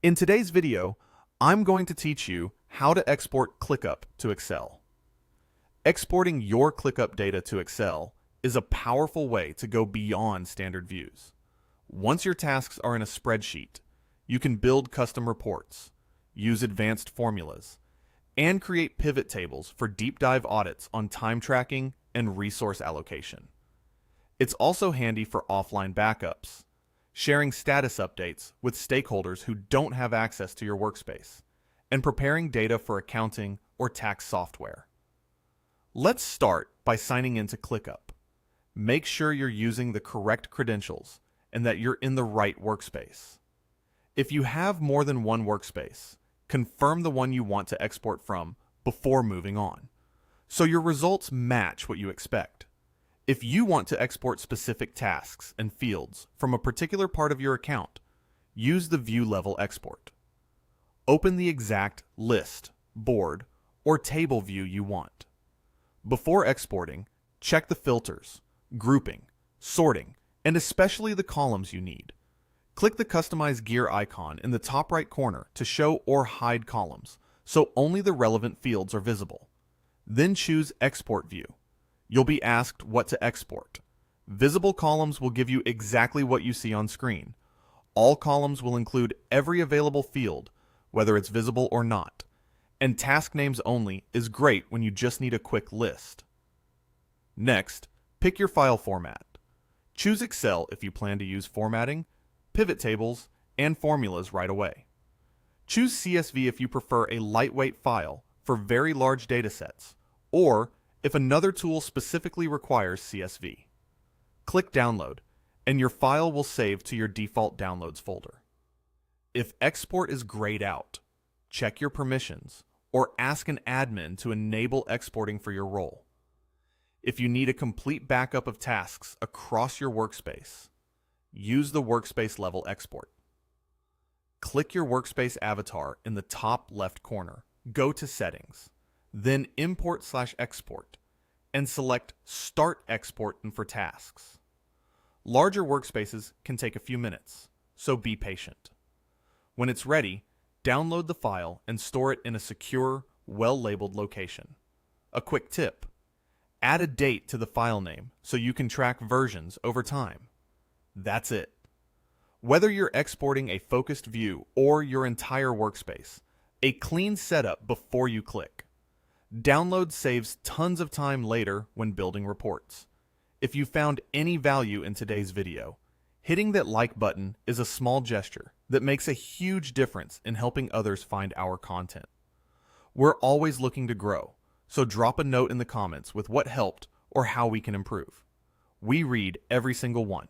In today's video, I'm going to teach you how to export ClickUp to Excel. Exporting your ClickUp data to Excel is a powerful way to go beyond standard views. Once your tasks are in a spreadsheet, you can build custom reports, use advanced formulas, and create pivot tables for deep dive audits on time tracking and resource allocation. It's also handy for offline backups, sharing status updates with stakeholders who don't have access to your workspace, and preparing data for accounting or tax software. Let's start by signing into ClickUp. Make sure you're using the correct credentials and that you're in the right workspace. If you have more than one workspace, confirm the one you want to export from before moving on, so your results match what you expect. If you want to export specific tasks and fields from a particular part of your account, use the View Level Export. Open the exact list, board, or table view you want. Before exporting, check the filters, grouping, sorting, and especially the columns you need. Click the Customize Gear icon in the top right corner to show or hide columns, so only the relevant fields are visible. Then choose Export View. You'll be asked what to export. Visible columns will give you exactly what you see on screen. All columns will include every available field, whether it's visible or not. And task names only is great when you just need a quick list. Next, pick your file format. Choose Excel if you plan to use formatting, pivot tables, and formulas right away. Choose CSV if you prefer a lightweight file for very large datasets, or if another tool specifically requires CSV. Click Download, and your file will save to your default Downloads folder. If export is grayed out, check your permissions or ask an admin to enable exporting for your role. If you need a complete backup of tasks across your workspace, use the workspace level export. Click your workspace avatar in the top left corner, go to Settings, then Import/Export, and select Start Exporting for tasks. Larger workspaces can take a few minutes, so be patient. When it's ready, download the file and store it in a secure, well-labeled location. A quick tip: add a date to the file name so you can track versions over time. That's it. Whether you're exporting a focused view or your entire workspace, a clean setup before you click. Download saves tons of time later when building reports. If you found any value in today's video, hitting that like button is a small gesture that makes a huge difference in helping others find our content. We're always looking to grow, so drop a note in the comments with what helped or how we can improve. We read every single one.